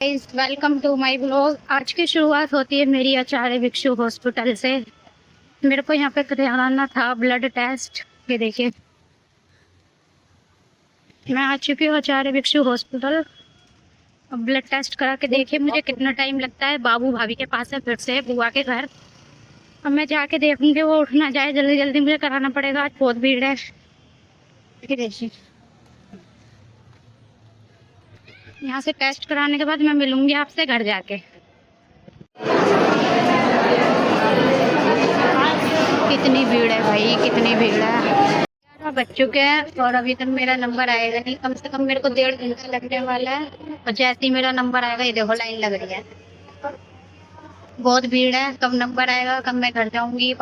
Welcome to my blog. आज की शुरुआत होती है मेरी आचार्य भिक्षु हॉस्पिटल से। मेरे को यहाँ पे कराना था ब्लड टेस्ट। ये देखिए, मैं आ चुकी हूँ आचार्य भिक्षु हॉस्पिटल। अब ब्लड टेस्ट करा के देखिए मुझे कितना टाइम लगता है। बाबू भाभी के पास है, फिर से बुआ के घर। अब मैं जाके देखूंगी वो उठ ना जाए, जल्दी जल्दी मुझे कराना पड़ेगा। आज बहुत भीड़ है। ये देखिए, यहाँ से टेस्ट कराने के बाद मैं मिलूंगी आपसे घर जाके। कितनी भीड़ है भाई, कितनी भीड़ है। बज चुके हैं और अभी तक मेरा नंबर आएगा नहीं। कम से कम मेरे को 1.5 घंटा लगने वाला है। और जैसे ही मेरा नंबर आएगा, ये देखो लाइन लग रही है। बहुत भीड़ है। कब नंबर आएगा, कब मैं घर जाऊंगी।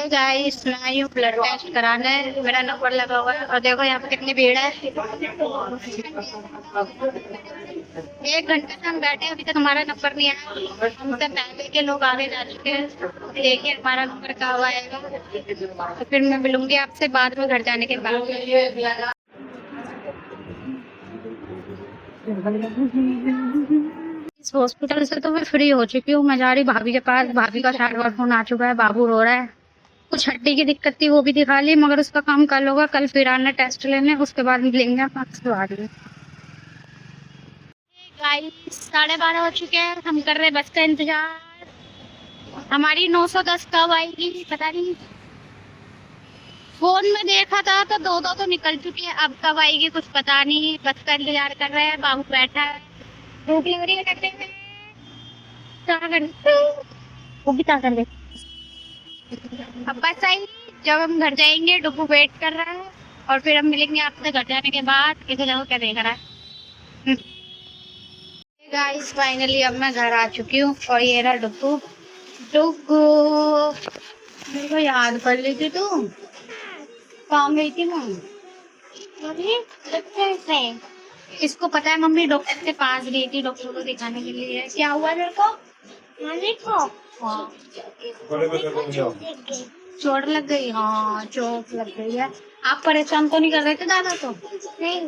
गाइस, मैं आई हूँ ब्लड टेस्ट कराने। मेरा नंबर लगा हुआ है और देखो यहाँ पे कितनी भीड़ है। 1 घंटे से हम बैठे हैं, अभी तक हमारा नंबर नहीं आया। हमसे पहले के लोग आगे जा चुके हैं। देखिए हमारा नंबर कब आएगा, तो फिर मैं मिलूंगी आपसे बाद में घर जाने के बाद। इस हॉस्पिटल से तो मैं फ्री हो चुकी हूँ। मैं जा रही भाभी के पास। भाभी का 60 बार फोन आ चुका है। बाबू रो रहा है। कुछ हड्डी की दिक्कत थी, वो भी दिखा ली, मगर उसका काम कल होगा। कल फिर आना टेस्ट लेने, उसके बाद मिलेंगे आपसे बाद में। गाइस, 12:30 हो चुके हैं। हम कर रहे हैं बस का इंतजार। हमारी 910 कब आएगी पता नहीं। फोन में देखा था तो दो तो निकल चुकी है। अब कब आएगी कुछ पता नहीं। बस का इंतजार कर रहे हैं। बाबू बैठा है, भूख लग रही है। लगते हैं वो भी कर दे। अब बस आई, जब हम घर जाएंगे। डुब्बू वेट कर रहा है और फिर हम मिलेंगे आपसे घर जाने के बाद। किसी जगह क्या देख रहा है। गाइस, फाइनली अब मैं घर आ चुकी हूँ और ये रहा डुब्बू। डुब्बू, मेरे को याद कर ली थी तू? कहाँ गई थी मम्मी? इसको पता है मम्मी डॉक्टर के पास गई थी, डॉक्टर को दिखाने के लिए। क्या हुआ तेरे को? हाँ, चोट लग गई। हाँ, चोट लग गई है। आप परेशान तो नहीं कर रहे थे दादा? तो नहीं,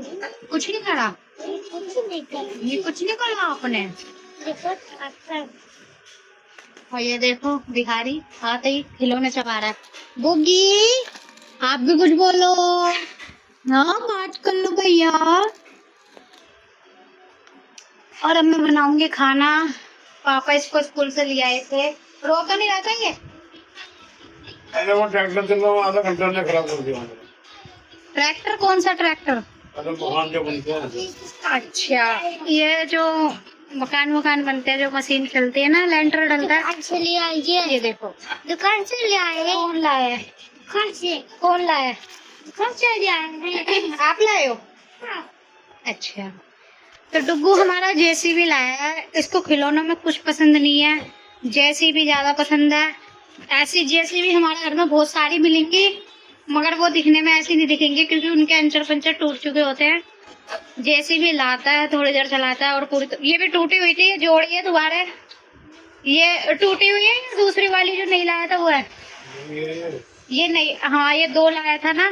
कुछ नहीं करा। ये कुछ नहीं करा आपने? और ये देखो भिखारी आते ही खिलौने चबा रहा है। बुग्गी, आप भी कुछ बोलो। हाँ, बात कर लो भैया। और अब मैं बनाऊंगी खाना। पापा इसको स्कूल से ले आए थे। रो तो नहीं रहा था ये? अरे वो ट्रैक्टर चल रहा, आधा घंटा ने खराब कर दिया। ट्रैक्टर? कौन सा ट्रैक्टर? अरे मकान जो बनते हैं। अच्छा, ये जो मकान बनते हैं, जो मशीन चलती है ना, लेंटर डलता है। ये देखो दुकान से ले आए। कौन लाया? कौन लाया? आप लाए हो? अच्छा, तो डुग्गू हमारा जेसीबी लाया है। इसको खिलौनों में कुछ पसंद नहीं है, जेसीबी ज्यादा पसंद है। ऐसी जेसीबी हमारे घर में बहुत सारी मिलेंगी, मगर वो दिखने में ऐसी नहीं दिखेंगी क्योंकि उनके अंचर पंचर टूट चुके होते हैं। जेसीबी लाता है, थोड़ी देर चलाता है और पूरी ये भी टूटी हुई थी। ये जोड़ी है दोबारा। ये टूटी हुई है। दूसरी वाली जो नहीं लाया था वो है ये नहीं। हाँ, ये 2 लाया था ना,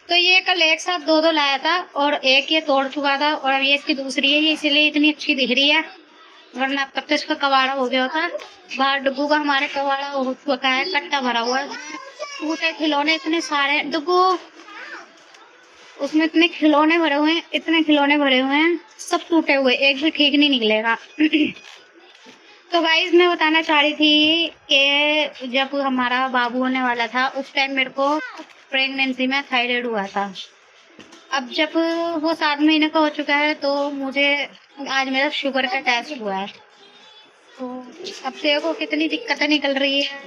तो ये कल एक साथ दो लाया था और एक ये तोड़ चुका था और अब ये इसकी दूसरी है। ये इसीलिए इतनी अच्छी दिख रही है, वरना अब तक तो इसका कबाड़ा हो गया होता। बाहर डुग्गू का हमारे कबाड़ा हो चुका है, कट्टा भरा हुआ है। टूटे खिलौने इतने सारे डुग्गू, उसमें इतने खिलौने भरे हुए हैं, इतने खिलौने भरे हुए हैं, सब टूटे हुए, एक भी ठीक नहीं निकलेगा। तो गाइस, मैं बताना चाह रही थी कि जब हमारा बाबू होने वाला था उस टाइम मेरे को प्रेगनेंसी में थायराइड हुआ था। अब जब वो 7 महीने का हो चुका है तो मुझे आज मेरा शुगर का टेस्ट हुआ है। तो अब देखो कितनी दिक्कतें निकल रही है।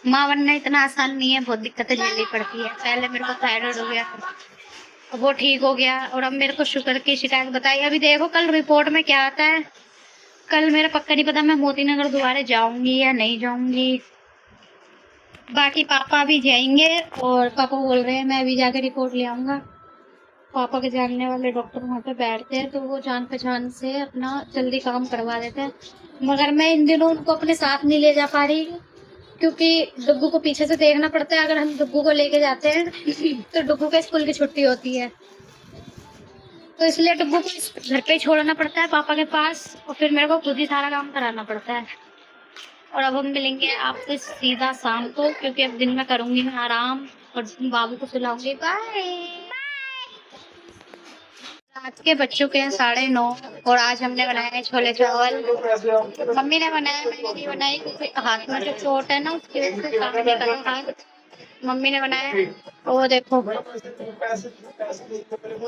माँ बनना इतना आसान नहीं है, बहुत दिक्कतें झेलनी पड़ती है। पहले मेरे को थायराइड हो गया, अब वो ठीक हो गया और अब मेरे को शुगर की शिकायत बताई। अभी देखो कल रिपोर्ट में क्या आता है। कल मेरा पक्का नहीं पता मैं मोती नगर दोबारा जाऊंगी या नहीं जाऊंगी। बाकी पापा भी जाएंगे और पापा बोल रहे हैं मैं अभी जाके रिपोर्ट ले आऊंगा। पापा के जानने वाले डॉक्टर वहाँ पे बैठते हैं, तो वो जान पहचान से अपना जल्दी काम करवा देते हैं। मगर मैं इन दिनों उनको अपने साथ नहीं ले जा पा रही क्योंकि डुग्गू को पीछे से देखना पड़ता है। अगर हम डुग्गू को लेके जाते हैं तो डुग्गू के स्कूल की छुट्टी होती है। तो इसलिए डुग्गू को घर पे छोड़ना पड़ता है पापा के पास, और फिर मेरे को खुद ही सारा काम कराना पड़ता है। और अब हम मिलेंगे आपसे सीधा शाम को, क्योंकि अब दिन में करूंगी मैं आराम और बाबू को सुलाऊंगी। बाय। रात के बज चुके हैं 9:30 और आज हमने बनाए हैं छोले चावल। मम्मी ने बनाया, मैंने नहीं बनाई क्योंकि हाथ में जो चोट है ना उसकी वजह से काम नहीं कर रहा हाथ। मम्मी ने बनाया। वो देखो,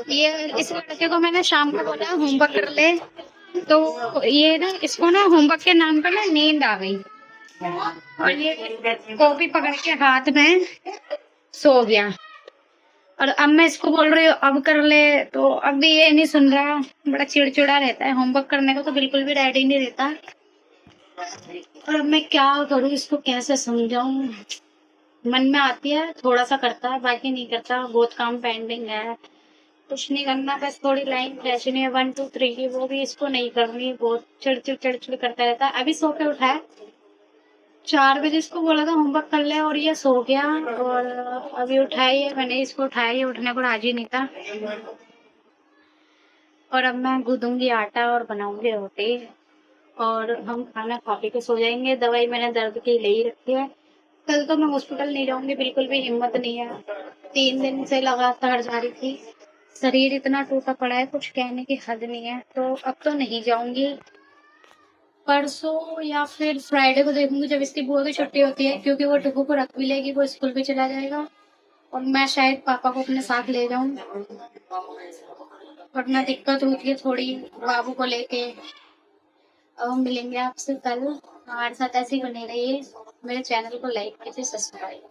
ये इस लड़के को मैंने शाम को बोला होमवर्क कर ले, तो ये ना इसको ना होमवर्क के नाम पर ना नींद आ गई और ये कॉपी पकड़ के हाथ में सो गया। और अब मैं इसको बोल रही हूँ अब कर ले, तो अब भी ये नहीं सुन रहा, बड़ा चिड़चिड़ा रहता है। होमवर्क करने को तो बिल्कुल भी रेडी नहीं रहता। और अब मैं क्या करूँ, इसको कैसे समझाऊं? मन में आती है थोड़ा सा करता है, बाकी नहीं करता। बहुत काम पेंडिंग है, कुछ नहीं करना, बस थोड़ी लाइन खींचनी है 1 2 3 की, वो भी इसको नहीं करनी। बहुत चिड़चिड़ करता रहता है। अभी सो के उठा है, 4 बजे इसको बोला था होमवर्क कर ले और ये सो गया। और अभी उठाई है मैंने इसको, उठाया, ये उठने को राजी नहीं था। और अब मैं गूंदूंगी आटा और बनाऊंगी रोटी और हम खाना खा पी के सो जाएंगे। दवाई मैंने दर्द की ले ही रखी है। कल तो मैं हॉस्पिटल नहीं जाऊंगी, बिल्कुल भी हिम्मत नहीं है। 3 दिन से लगातार जा रही थी, शरीर इतना टूटा पड़ा है कुछ कहने की हद नहीं है। तो अब तो नहीं जाऊंगी, परसों या फिर फ्राइडे को देखूंगी जब इसकी बुआ की छुट्टी होती है, क्योंकि वो टुकू को रख भी लेगी, वो स्कूल भी चला जाएगा और मैं शायद पापा को अपने साथ ले जाऊं, वरना दिक्कत होती है थोड़ी बाबू को लेके। अब हम मिलेंगे आपसे कल, हमारे साथ ऐसे ही बने रहिए। मेरे चैनल को लाइक कीजिए, सब्सक्राइब।